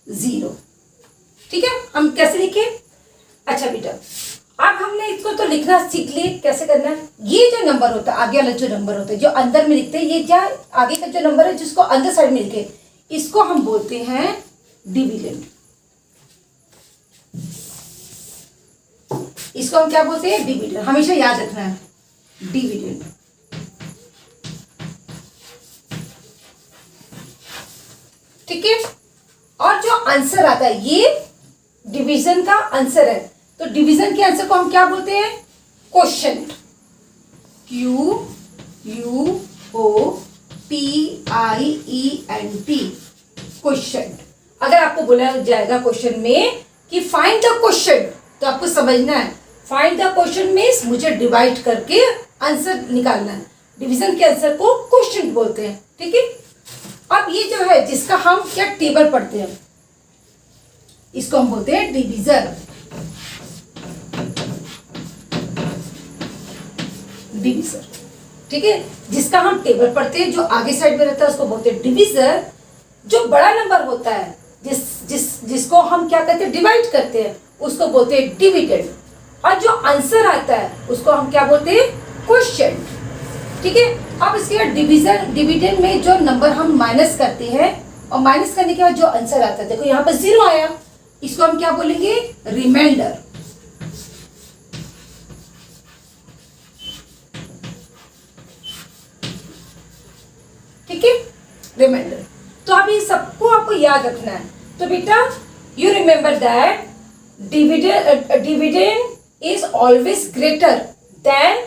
0। ठीक है, हम कैसे लिखे, अच्छा बेटा अब हमने इसको तो लिखना सीख लिए कैसे करना है। ये जो नंबर होता है आगे वाला जो नंबर होता है जो अंदर में लिखते हैं, ये क्या आगे का जो नंबर है जिसको अंदर साइड में लिखे, इसको हम बोलते हैं डिविडेंड। इसको हम क्या बोलते हैं, डिविडेंड। हमेशा याद रखना है डिविडेंड। ठीक है, और जो आंसर आता है ये डिवीजन का आंसर है, तो डिवीजन के आंसर को हम क्या बोलते हैं? क्वोशिएंट। QUOTIENT, quotient. अगर आपको बोला जाएगा क्वेश्चन में कि फाइंड द क्वोशिएंट, तो आपको समझना है फाइंड द क्वोशिएंट मीन्स मुझे डिवाइड करके आंसर निकालना है। डिवीजन के आंसर को क्वोशिएंट बोलते हैं। ठीक है, अब ये जो है जिसका हम क्या टेबल पढ़ते हैं, इसको हम बोलते हैं डिवीजर। डिवीजर, ठीक है, जिसका हम टेबल पढ़ते हैं, जो आगे साइड में रहता है उसको बोलते हैं डिवीजर। जो बड़ा नंबर होता है जिसको हम क्या कहते हैं? डिवाइड करते हैं, उसको बोलते हैं डिविडेंड। और जो आंसर आता है उसको हम क्या बोलते हैं? क्वोशिएंट। ठीक है, अब इसके बाद डिवीजन डिविडेंड में जो नंबर हम माइनस करते हैं और माइनस करने के बाद जो आंसर आता है, देखो यहाँ पर 0 आया, इसको हम क्या बोलेंगे? रिमाइंडर। ठीक है, रिमाइंडर। तो अब ये सबको आपको याद रखना है। तो बेटा you remember that dividend is always greater than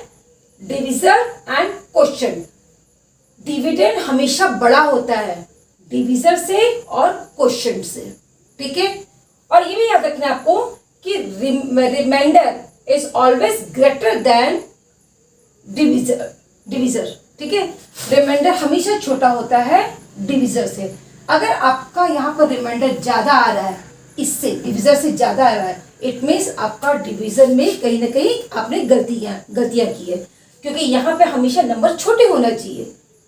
divisor and quotient. Dividend हमेशा बड़ा होता है डिविजर से और क्वोशिएंट से। ठीक है, और ये भी याद रखना है आपको कि remainder is always greater than divisor. ठीक है, रिमाइंडर हमेशा छोटा होता है डिविजर से। अगर आपका यहाँ पर रिमाइंडर ज्यादा आ रहा है, इससे डिविजर से ज्यादा आ रहा है, इट मीन्स आपका डिवीजन में कहीं ना कहीं आपने गलतियां की है, क्योंकि यहाँ पे हमेशा नंबर छोटे होना चाहिए,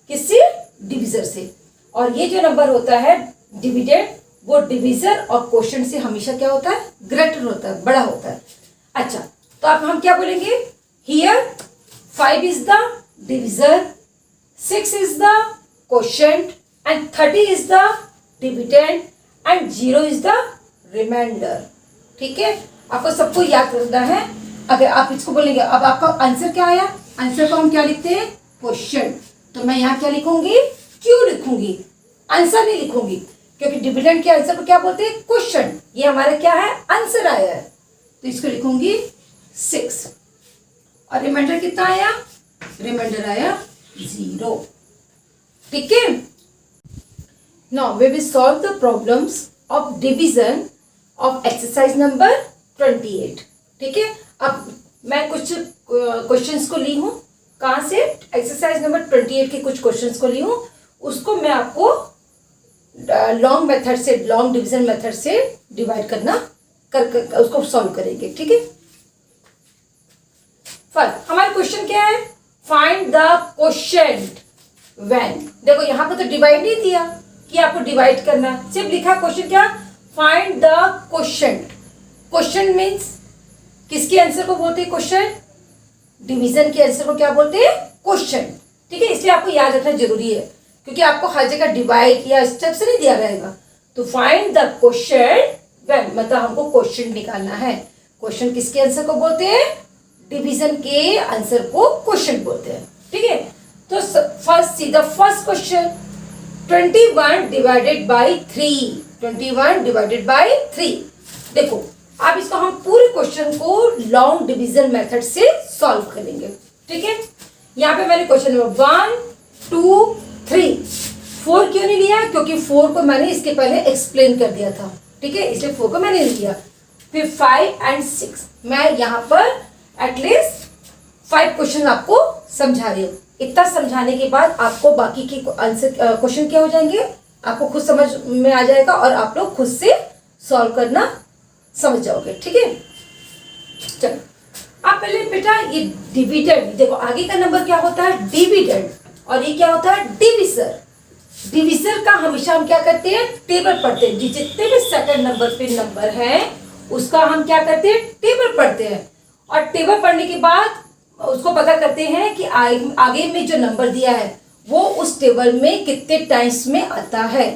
किससे? डिविजर से। और ये जो नंबर होता है डिविडेंड, वो डिविजर और क्वोशिएंट से हमेशा क्या होता है? ग्रेटर होता है, बड़ा होता है। अच्छा, तो अब हम क्या बोलेंगे? Here 5 is the divisor, 6 is the quotient and 30 is the dividend and 0 is the remainder। ठीक है, आपको सबको याद रखना है। अगर आप इसको बोलेंगे, अब आपका आंसर क्या आया? आंसर को हम क्या लिखते हैं? क्वोशिएंट। तो मैं यहाँ क्या लिखूंगी? क्यों लिखूंगी, आंसर नहीं लिखूंगी, क्योंकि डिविडेंड के आंसर को क्या बोलते हैं? क्वोशिएंट। ये हमारा क्या है? आंसर आया है, तो इसको लिखूंगी 6। और रिमाइंडर कितना आया? रिमाइंडर आया 0। ठीक है, now we will solve the problems of division of exercise number 28। ठीक है, अब मैं कुछ क्वेश्चंस को ली हूँ, कहाँ से? एक्सरसाइज नंबर 28 के कुछ क्वेश्चंस को ली हूँ, उसको मैं आपको लॉन्ग मेथड से, लॉन्ग डिवीजन मेथड से डिवाइड करना कर उसको सॉल्व करेंगे। ठीक है, फर्स्ट हमारा क्वेश्चन क्या है? Find the quotient when. देखो यहाँ पर तो डिवाइड नहीं दिया कि आपको डिवाइड करना, सिर्फ लिखा क्वेश्चन क्या? Find the quotient. Quotient means किसके आंसर को बोलते हैं? क्वोशिएंट। डिवीजन के आंसर को क्या बोलते हैं? क्वोशिएंट। ठीक है, इसलिए आपको याद रखना जरूरी है, क्योंकि आपको हर जगह डिवाइड या स्टेप से नहीं दिया रहेगा। तो फाइंड द क्वोशिएंट व्हेन, मतलब हमको क्वोशिएंट निकालना है। क्वोशिएंट किसके आंसर को बोलते हैं? डिवीजन के आंसर को क्वोशिएंट बोलते हैं। ठीक है, तो first see the first question, 21 divided by 3। 21 divided by 3। देखो अब इसको हम पूरे क्वेश्चन को लॉन्ग डिवीजन मेथड से सॉल्व करेंगे। ठीक है, यहाँ पे मैंने क्वेश्चन नंबर 1, 2, 3, 4 क्यों नहीं लिया? क्योंकि 4 को मैंने इसके पहले एक्सप्लेन कर दिया था। ठीक है, इसलिए 4 को मैंने नहीं लिया। फिर 5 एंड 6 मैं यहाँ पर एटलीस्ट 5 क्वेश्चन आपको समझा रही हूँ। इतना समझाने के बाद आपको बाकी के आंसर क्वेश्चन क्या हो जाएंगे, आपको खुद समझ में आ जाएगा और आप लोग खुद से सॉल्व करना समझ जाओगे। ठीक है, चलो आप पहले बेटा ये डिविडेंड देखो, आगे का नंबर क्या होता है? डिविडेंड, और ये क्या होता है? डिविजर। डिविजर का हमेशा हम क्या करते हैं? टेबल पढ़ते हैं। जितने भी सेकंड नंबर पे नंबर है उसका हम क्या करते हैं? टेबल पढ़ते हैं। और टेबल पढ़ने के बाद उसको पता करते हैं कि आगे में जो नंबर दिया है वो उस टेबल में कितने टाइम्स में आता है।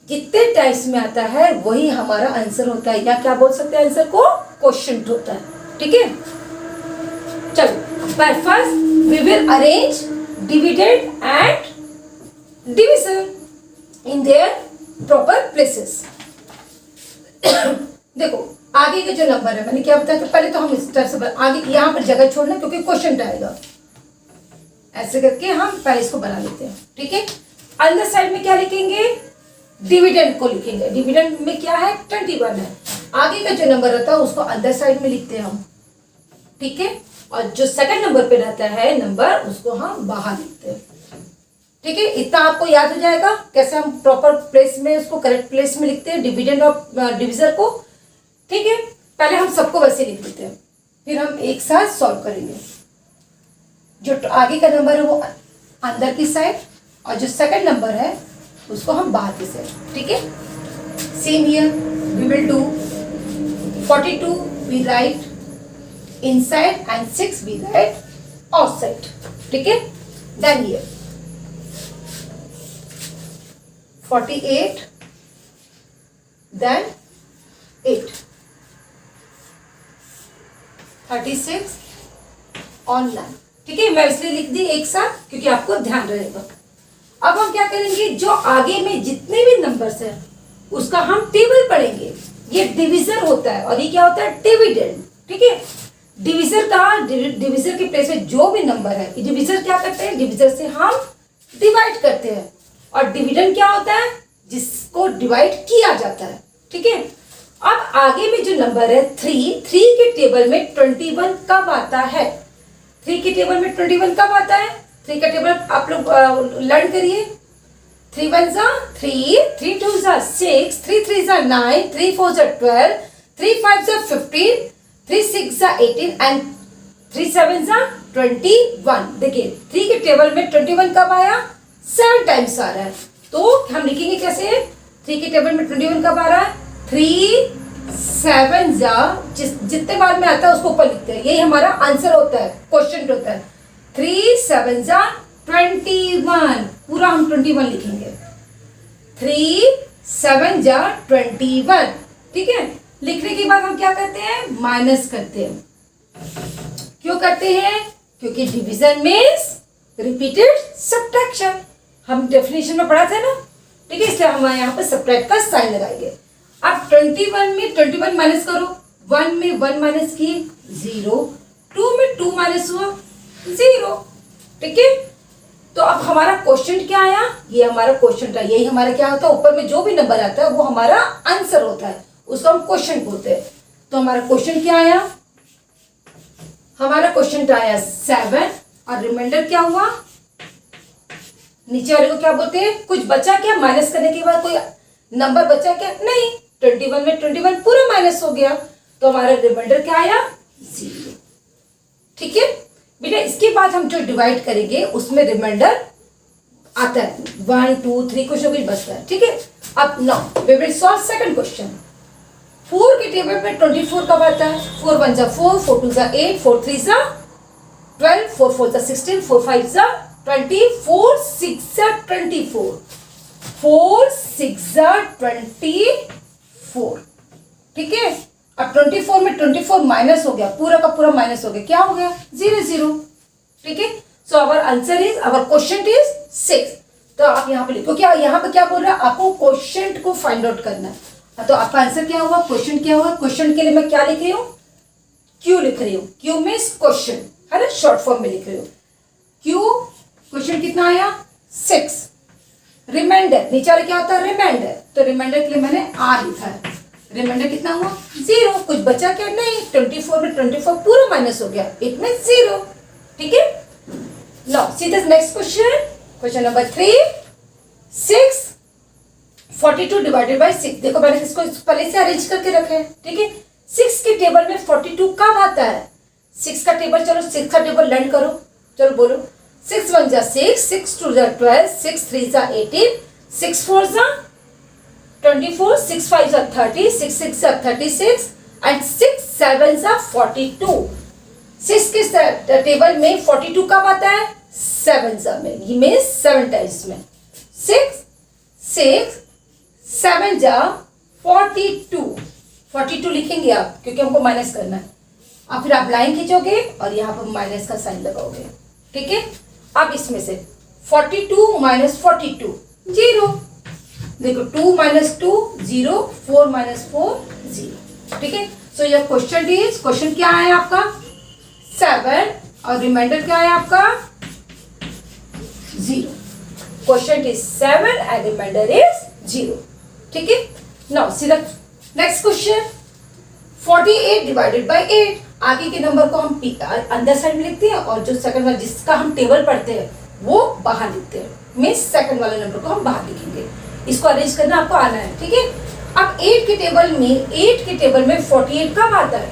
जितने टाइम्स में आता है वही हमारा आंसर होता है, या क्या बोल सकते हैं? आंसर को क्वोशिएंट होता है। ठीक है, चलो first we will arrange dividend and divisor in their proper places. देखो आगे के जो नंबर है, मैंने क्या बताया कि पहले तो हम इस तरह से आगे यहाँ पर जगह छोड़ना क्योंकि क्वेश्चन आएगा, ऐसे करके हम पहले इसको बना लेते हैं, ठीक है। अंदर साइड में क्या लिखेंगे, डिविडेंड को लिखेंगे। डिविडेंड में क्या है, 21 है। आगे का जो नंबर रहता है उसको अंदर साइड में लिखते हैं हम, ठीक है। और जो सेकंड नंबर पे रहता है नंबर, उसको हम बाहर लिखते हैं, ठीक है। इतना आपको याद हो जाएगा कैसे हम प्रॉपर प्लेस में उसको करेक्ट प्लेस में लिखते हैं डिविडेंड और डिविजर को, ठीक है। पहले हम सबको वैसे लिख देते हैं, फिर हम एक साथ सॉल्व करेंगे। जो आगे का नंबर है वो अंदर की साइड और जो सेकंड नंबर है उसको हम बाहर की साइड, ठीक है। Same here we will do 42 we write inside and 6 we write outside, ठीक है। देन हियर 48 देन 8 36 और 9, ठीक है। मैं इसलिए लिख दी एक साथ क्योंकि आपको ध्यान रहेगा। अब हम क्या करेंगे, जो आगे में जितने भी नंबर्स हैं उसका हम टेबल पढ़ेंगे। ये डिविजर होता है और ये क्या होता है, डिविडेंड, ठीक है। डिविजर के प्लेस में जो भी नंबर है, डिविजर क्या करते हैं, डिविजर से हम डिवाइड करते हैं। और डिविडेंड क्या होता है, जिसको डिवाइड किया जाता है, ठीक है। अब आगे में जो नंबर है 3 के टेबल में 21 कब आता है, 3 के टेबल में 21 कब आता है, 3 का टेबल आप लोग लर्न करिए। 3 1 जा 3, 3 2 जा 6, 3 3 जा 9, 3 4 जा 12, 3 5 जा 15, 3 6 जा 18 एंड 3 7 जा 21। देखिए 3 के टेबल में 21 कब आया, 7 टाइम्स आ रहा है। तो हम लिखेंगे कैसे, 3 के टेबल में 21 कब आ रहा है, 3 7 जा जितने बार में आता है उसको ऊपर लिखते हैं, यही हमारा आंसर होता है, क्वेश्चन होता है। 3 7 जा 21, पूरा हम 21 लिखेंगे। 3 7 जा 21, ठीक है। लिखने के बाद हम क्या करते हैं, माइनस करते हैं। क्यों करते हैं, क्योंकि डिवीजन मीन्स रिपीटेड सब्ट्रैक्शन, हम डेफिनेशन में पढ़ा था ना, ठीक है। इसलिए हम यहाँ पर सब्ट्रैक्ट का साइन लगाएंगे। अब 21 में 21 माइनस करो, 1 में 1 माइनस किए 0, 2 में 2 माइनस हुआ 0, ठीक है। तो अब हमारा क्वेश्चन क्या आया, ये हमारा क्वेश्चन था। यही हमारा क्या होता है, ऊपर में जो भी नंबर आता है वो हमारा आंसर होता है, उसको हम क्वेश्चन बोलते हैं। तो हमारा क्वेश्चन क्या आया, हमारा क्वेश्चन आया 7 और रिमाइंडर क्या हुआ, नीचे वाले को क्या बोलते हैं, कुछ बचा क्या, माइनस करने के बाद कोई नंबर बचा क्या, नहीं। 21 में 21 पूरा माइनस हो गया, तो हमारा रिमाइंडर क्या आया, 0, ठीक है बेटा। इसके बाद हम जो डिवाइड करेंगे उसमें रिमाइंडर आता है 1 2 3 कुछ ना कुछ बचता है, ठीक है। अब now we will solve second question. 4 के टेबल पे 24 कब आता है, 4 1 जा 4, 4 2 जा 8, 4 3 जा 12, 4 4 जा 16, 4 5 जा 20, 4 6 जा 24, 4 6 जा 24, ठीक है। अब 24 में 24 माइनस हो गया, पूरा का पूरा माइनस हो गया, क्या हो गया, 0 0, ठीक है। So our answer is, our question is 6। तो आप यहाँ पे लिखो, क्या यहाँ पे क्या बोल रहा है, आपको क्वेश्चन को फाइंड आउट करना है। तो आपका आंसर क्या हुआ, क्वेश्चन क्या हुआ। क्वेश्चन के लिए मैं क्या लिख रही हूँ, क्यू लिख रही हूँ। क्यू मीन्स क्वेश्चन है ना, शॉर्ट फॉर्म में लिख रही हूँ। क्यू क्वेश्चन कितना आया, 6। रिमाइंडर नीचे वाले क्या होता है, रिमाइंडर, तो रिमाइंडर के लिए मैंने आर लिखा है। रिमाइंडर कितना हुआ, 0, कुछ बचा क्या, नहीं। 24 में 24 पूरा माइनस हो गया, इट मीन 0, ठीक है। Now see this next question, question number 3, 6 42 divided by 6। देखो मैंने इसको पहले से अरेंज करके रखे हैं, ठीक है। 6 के टेबल में 42 कब आता है, 6 का टेबल, चलो 6 का टेबल लर्न करो, चलो बोलो। 6 1 जा 6, 6 2 जा 12, 6 3 जा 18, 6 4 जा 24, 6 5 जा 30, 6 6 जा 36 एंड 6 7 जा 42। 6 के टेबल में 42 कब आता है, 7 जा में, ये मीन्स 7 टाइम्स में। 6 6 7 जा 42, 42 लिखेंगे आप क्योंकि हमको माइनस करना है। अब फिर आप लाइन खींचोगे और यहाँ पर माइनस का साइन लगाओगे, ठीक है। अब इसमें से 42 माइनस 42 0, देखो 2 माइनस 2 0, 4 माइनस 4 0, ठीक है। सो योर क्वेश्चन इज, क्वेश्चन क्या है आपका 7 और रिमाइंडर क्या है आपका 0। Question is 7 and remainder is 0, ठीक है। Now see the next question 48 divided by 8। आगे के नंबर को हम अंदर साइड में लिखते हैं और जो सेकंड वाला जिसका हम टेबल पढ़ते हैं वो बाहर लिखते हैं, मीन्स सेकंड वाले नंबर को हम बाहर लिखेंगे। इसको अरेंज करना आपको आना है, ठीक है। अब 8 के टेबल में 48 कब आता है?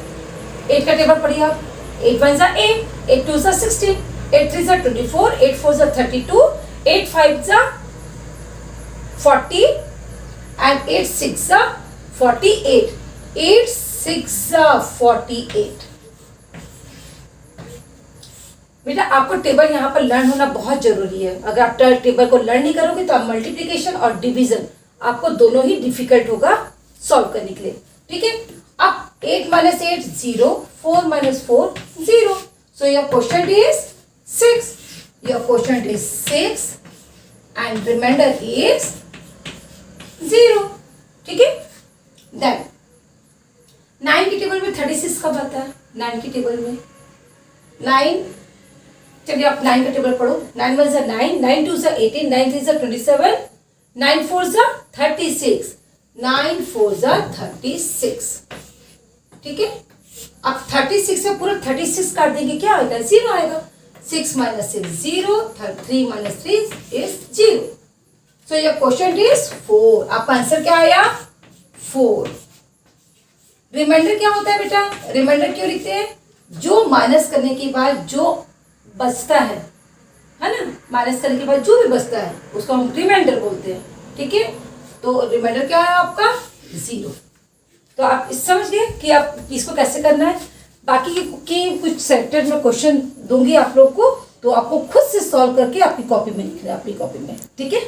8 का टेबल पढ़िए आप। 8 1 * 8, 8 2 * 16, 8 3 * 24, 8 4 * 32, 8 5 * 40 and 8 6 * 48, 8 6 * 48। बेटा आपको टेबल यहाँ पर लर्न होना बहुत जरूरी है। अगर आप टेबल को लर्न नहीं करोगे तो आप मल्टीप्लिकेशन और डिवीजन आपको दोनों ही डिफिकल्ट होगा सॉल्व करने के लिए, ठीक है। अब 8 - 8 0, 4 - 4 0, so your question is 6, your question is 6 and remainder is 0, ठीक है। देन 9 के टेबल में 36 कब आता है? 9 के टेबल में 9, चलिए आप 9 का टेबल पढ़ो। 9 1 * 9, 9 2 * 18, 9 3 * 27, 9 4 * 36, 9 4 * 36, ठीक है। अब 36 से पूरा 36 काट देंगे, क्या आएगा? 0 आएगा। 6 - 6 0, 3 - 3 is 0, so your question is 4। आपका आंसर क्या आया? 4। रिमाइंडर क्या होता है बेटा? रिमाइंडर क्यों लिखते हैं? जो माइनस करने के बाद जो बचता है ना, माइनस करने के बाद जो भी बचता है उसको हम रिमाइंडर बोलते हैं, ठीक है। तो रिमाइंडर क्या है आपका? 0। तो आप समझ गए कि आप इसको कैसे करना है। बाकी के कुछ सेक्टर में क्वेश्चन दूंगी आप लोग को, तो आपको खुद से सॉल्व करके आपकी कॉपी में लिखना है, अपनी कॉपी में, ठीक है।